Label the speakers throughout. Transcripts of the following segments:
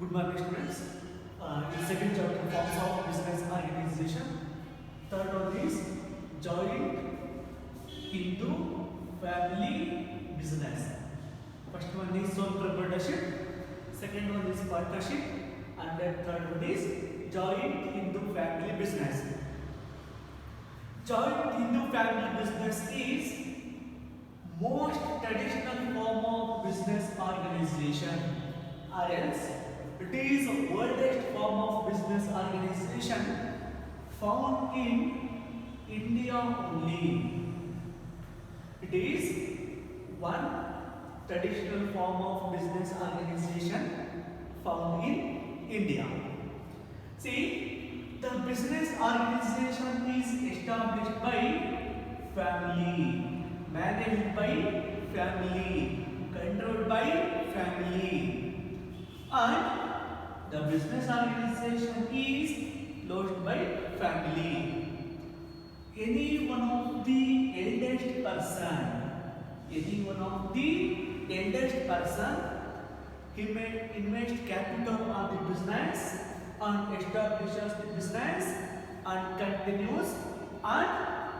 Speaker 1: Good morning, students. In second chapter, forms of business organization. Third one is joint into family business. First one is sole proprietorship. Second one is partnership, and then third one is joint into family business. Joint into family business is most traditional form of business organization, or else it is the oldest form of business organization found in India only. It is one traditional form of business organization found in India. See, the business organization is established by family, managed by family, controlled by family, and the business organization is closed by family. Any one of the eldest person, he may invest capital on the business and establishes the business and continues, and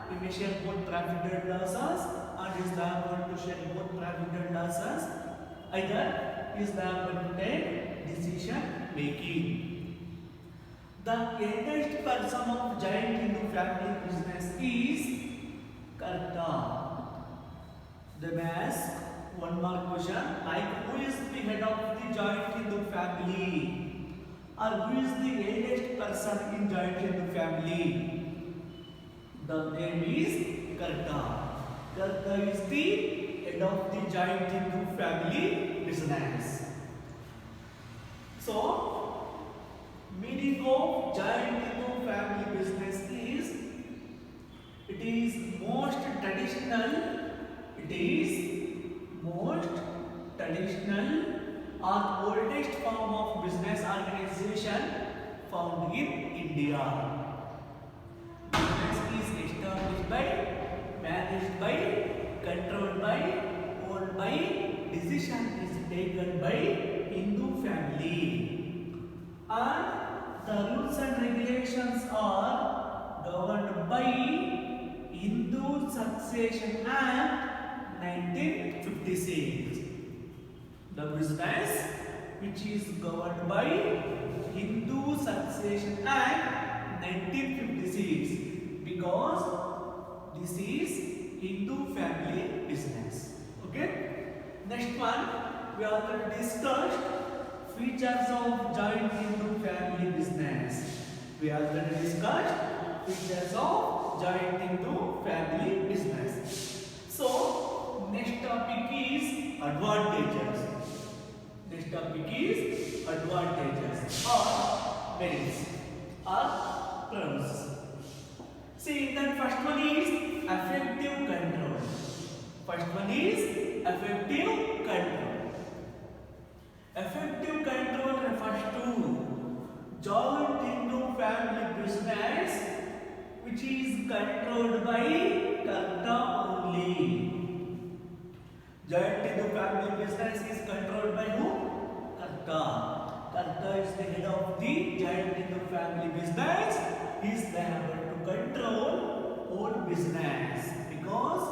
Speaker 1: he may share both profit and losses, and is liable to share both profit and losses. Either is liable to take decision making. The eldest person of joint Hindu family business is Karta. They may ask one more question, like who is the head of the joint Hindu family, or who is the eldest person in joint Hindu family? The name is Karta. Karta is the head of the joint Hindu family business. So, meaning of joint Hindu family business is, it is most traditional or oldest form of business organization found in India. Business is established by, managed by, controlled by, owned by, decision is taken by Hindu family, and the rules and regulations are governed by Hindu Succession Act 1956. The business which is governed by Hindu Succession Act 1956, because this is Hindu family business. Okay. Next one, we already discussed features of joint Hindu family business. We already discussed features of joint Hindu family business. So, next topic is advantages. Next topic is advantages or merits or pros. See, the first one is effective control. First one is effective control. Effective control refers to joint Hindu family business which is controlled by Karta only. Joint Hindu family business is controlled by who? Karta. Karta is the head of the joint Hindu family business. He is liable to control whole business because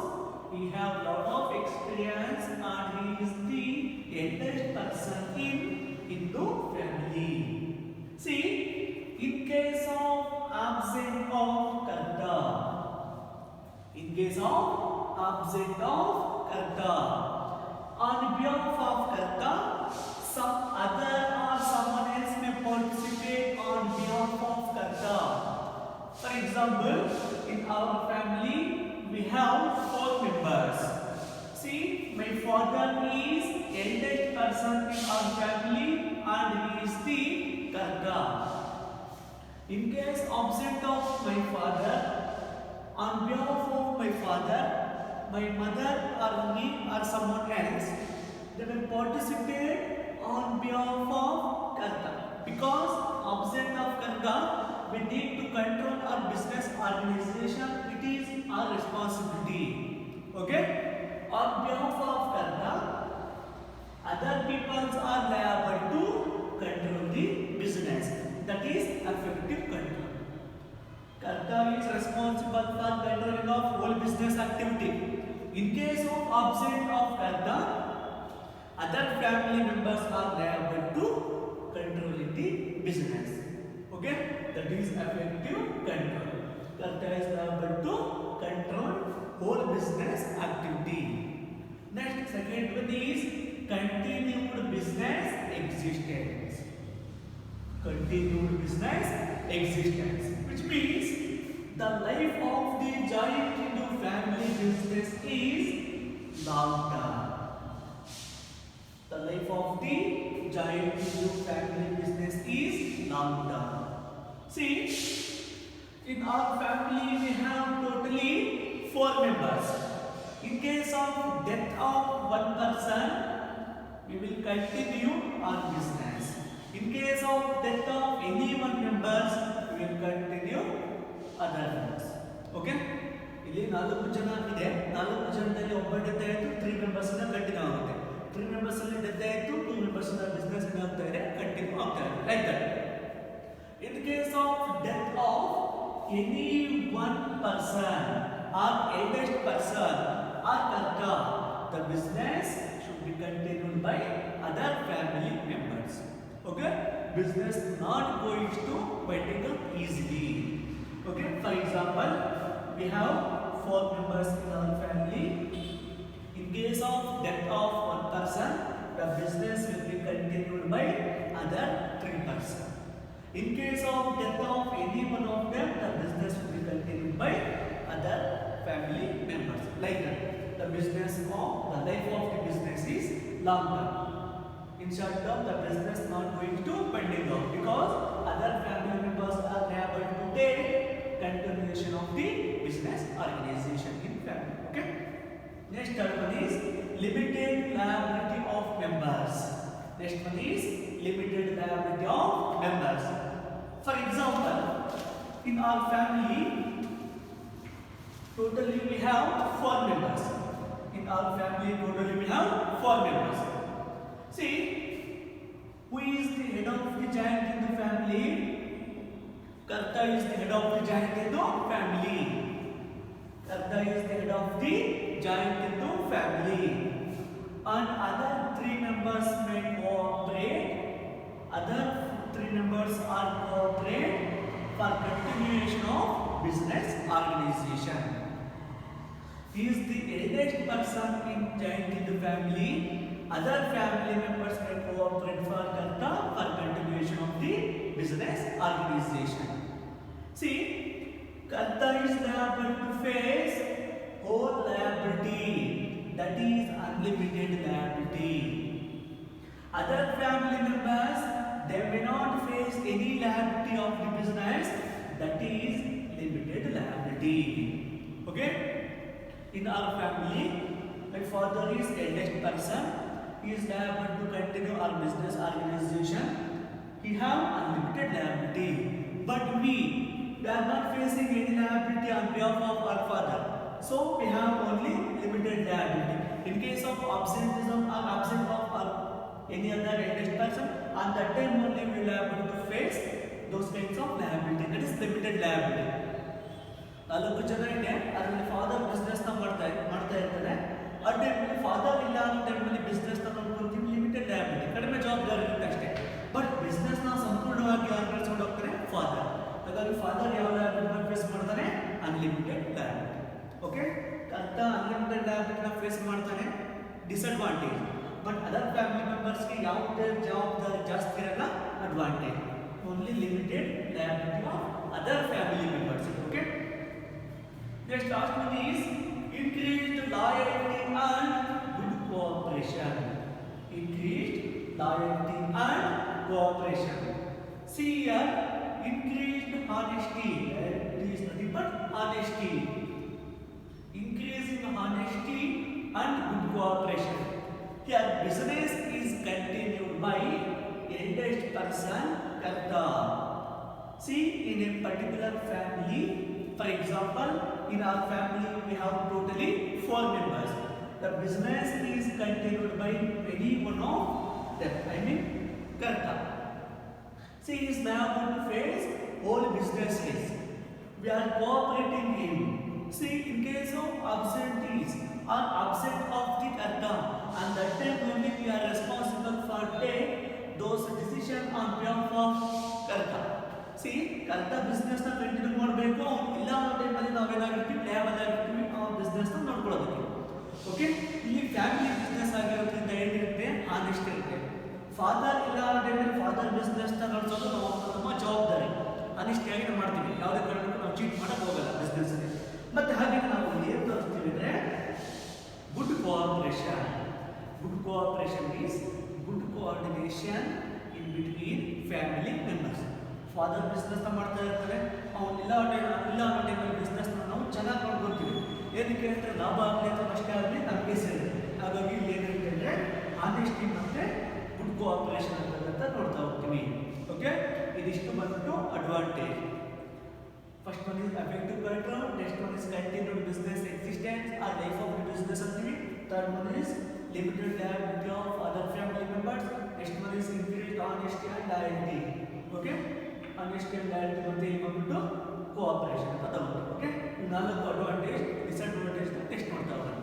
Speaker 1: he have lot of experience and he is the eldest person in Hindu family. See, in case of absence of Karta, on behalf of Karta, some other or someone else may participate on behalf of Karta. For example, in our family, we have 4 members. See, my father is eldest person in our family and he is the Karta. In case absent of my father, on behalf of my father, my mother or me or someone else, they will participate on behalf of Karta. Because absent of Karta, we need to control our business organization. It is our responsibility. Okay? On behalf of Karta, other peoples are liable to control responsible for controlling of whole business activity. In case of absence of karta, other family members are liable to controlling the business. Okay, that is effective control. Karta is liable to control whole business activity. Next, second one is continued business existence. Continued business existence, which means the life of the joint Hindu family business is long term. The life of the joint Hindu family business is long term. See, in our family we have totally 4 members. In case of death of one person, we will continue our business. In case of death of any one members, we will continue other members. Okay? ಇಲ್ಲಿ 4 ಜನ ಇದೆ. 4 ಜನದಲ್ಲಿ ಒಬ್ಬ death ಆಯಿತು, 3 members continue ಆಗುತ್ತೆ. 3 members ಅಲ್ಲಿ death ಆಯಿತು, 2 members business ಏನಾಗ್ತಾ ಇದೆ, ಕಂಟಿನ್ಯೂ ಆಗ್ತಾ ಇದೆ. Like that. In the case of death of any one person or eldest person or karta, the business should be continued by other family members. Okay, business not going to winding up easily. Okay, for example, we have 4 members in our family. In case of death of one person, the business will be continued by other 3 persons. In case of death of any one of them, the business will be continued by other family members. Like that, the business of the life of the business is long term. In short term, the business not going to pending out because other family members are liable to take continuation of the business organization in family. Okay. Next third one is limited liability of members. Next one is limited liability of members. For example, in our family, totally we have 4 members. In our family, totally we have 4 members. See, who is the head of the giant in the family? Karta is the head of the giant in the family. Karta is the head of the giant in the family. And other 3 members may cooperate. Other 3 members are cooperate for continuation of business organization. He is the eldest person in giant in the family. Other family members may cooperate for karta for continuation of the business organization. See, karta is liable to face whole liability, that is unlimited liability. Other family members, they may not face any liability of the business, that is limited liability. Okay? In our family, my father is eldest person. He is liable to continue our business organization. He have unlimited liability. But we are not facing any liability on behalf of our father. So we have only limited liability. In case of absenteeism or absence of any other eldest person, on that time only we will able to face those kinds of liability. That is limited liability. 4 ಜನ ಇದೆ, ಅದರಲ್ಲಿ father business ಮಾಡ್ತಾ ಇರ್ತಾರೆ. ಆ ಟೈಮಲ್ಲಿ father ಇಲ್ಲ ಅನ್ನೋ ಟೈಮಲ್ಲಿ ಬಿಸ್ನೆಸ್ ನೋಡ್ಕೊಂತೀವಿ, ಲಿಮಿಟೆಡ್ ಲ್ಯಾಬಿಲಿಟಿ, ಕಡಿಮೆ ಜವಾಬ್ದಾರಿ ಇರುತ್ತೆ ಅಷ್ಟೇ. ಬಟ್ ಬಿಸ್ನೆಸ್ನ ಸಂಪೂರ್ಣವಾಗಿ ಯಾರು ನಡೆಸ್ಕೊಂಡು ಹೋಗ್ತಾರೆ? ಫಾದರ್. ಹಾಗಾಗಿ ಫಾದರ್ ಯಾವ ಲ್ಯಾಬಿಲಿಟಿನ ಫೇಸ್ ಮಾಡ್ತಾನೆ? Unlimited liability. ಓಕೆ, ಅಂತ ಅನ್ಲಿಮಿಟೆಡ್ ಲ್ಯಾಬಿಲಿಟಿನ ಫೇಸ್ ಮಾಡ್ತಾನೆ, ಡಿಸ್ಅಡ್ವಾಂಟೇಜ್. ಬಟ್ ಅದರ್ ಫ್ಯಾಮಿಲಿ ಮೆಂಬರ್ಸ್ಗೆ ಯಾವುದೇ ಜವಾಬ್ದಾರಿ ಜಾಸ್ತಿ ಇರಲ್ಲ, advantage. Only limited liability of other family members. Okay, next last one is increased loyalty and good cooperation. Increased loyalty and cooperation. See here, increased honesty. It is nothing but honesty. Increasing honesty and good cooperation. Here, business is continued by eldest person karta. See, in a particular family, for example, in our family we have totally 4 members. The business is continued by any one of them. I mean, karta. See, he is now going to face whole business risk. we are cooperating in. See, in case of absentees or absent of the karta, and that time only we are responsible for take those decision on behalf of karta. See, karta business na continue ಮಾಡಬೇಕು, ಇಲ್ಲ ಅನ್ನೋ ಟೈಮಲ್ಲಿ ನಾವೇನಾಗಿರ್ತೀವಿ, label ಆಗಿರ್ತೀವಿ, ಆ business ನ ನೋಡ್ಕೊಳ್ಳೋದಕ್ಕೆ. Okay, ಇಲ್ಲಿ family business ಆಗಿರೋದ್ರಿಂದ ಏನಿರುತ್ತೆ, ಆನೆಸ್ಟ್ ಇರುತ್ತೆ. ಫಾದರ್ ಇಲ್ಲ ಅನ್ನೋ ಟೈಮಲ್ಲಿ ಫಾದರ್ ಬಿಸ್ನೆಸ್ ನ ನಡೆಸೋದು ನಮ್ಮ ಜವಾಬ್ದಾರಿ. ಅನಿಷ್ಟಿಯಾಗಿ ನಾವು ಮಾಡ್ತೀವಿ, ಯಾವುದೇ ಕಾರಣಕ್ಕೂ ನಾವು ಚೀಟ್ ಮಾಡಕ್ ಹೋಗಲ್ಲ ಬಿಸ್ನೆಸ್ ಅಲ್ಲಿ. ಮತ್ತೆ ಹಾಗೆ ನಾವು ಏನು ತೋರಿಸ್ತೀವಿ ಅಂದ್ರೆ good cooperation. Good cooperation means good coordination in between family members. Father business ಮಾಡ್ತಾ ಇರ್ತಾರೆ, ಅವ್ನು ಇಲ್ಲ ಅನ್ನೋ ಟೈಮಲ್ಲಿ ಬಿಸ್ನೆಸ್ ನಾವು ಚೆನ್ನಾಗಿ ನೋಡ್ಕೊತೀವಿ. ಏನಕ್ಕೆ ಅಂದರೆ ಲಾಭ ಆಗಲಿ ಅಥವಾ ನಷ್ಟ ಆಗಲಿ ನಮಗೆ ಸೇರಿದೆ. ಹಾಗಾಗಿ ಇಲ್ಲಿ ಏನಿರುತ್ತೆ ಅಂದರೆ ಆನೆಸ್ಟಿ ಮತ್ತೆ ಗುಡ್ ಕೋಆಪರೇಷನ್ ಅಂತ ನೋಡ್ತಾ ಹೋಗ್ತೀವಿ. ಓಕೆ, ಇದಿಷ್ಟು ಬಂದ್ಬಿಟ್ಟು advantage. First one is effective control, next one is continued business existence or life of the business antivi. Third one is limited liability of other family members. Next one is increased honesty and loyalty. Okay, honesty and loyalty ಮತ್ತೆ ಇಲ್ಲಿ ಬಂದ್ಬಿಟ್ಟು cooperation ಅಂತ ತಗೊಂಡು. Okay, ನಾಲ್ಕು advantage disadvantage test ಮಾಡ್ತಾ ಹೋಗೋಣ.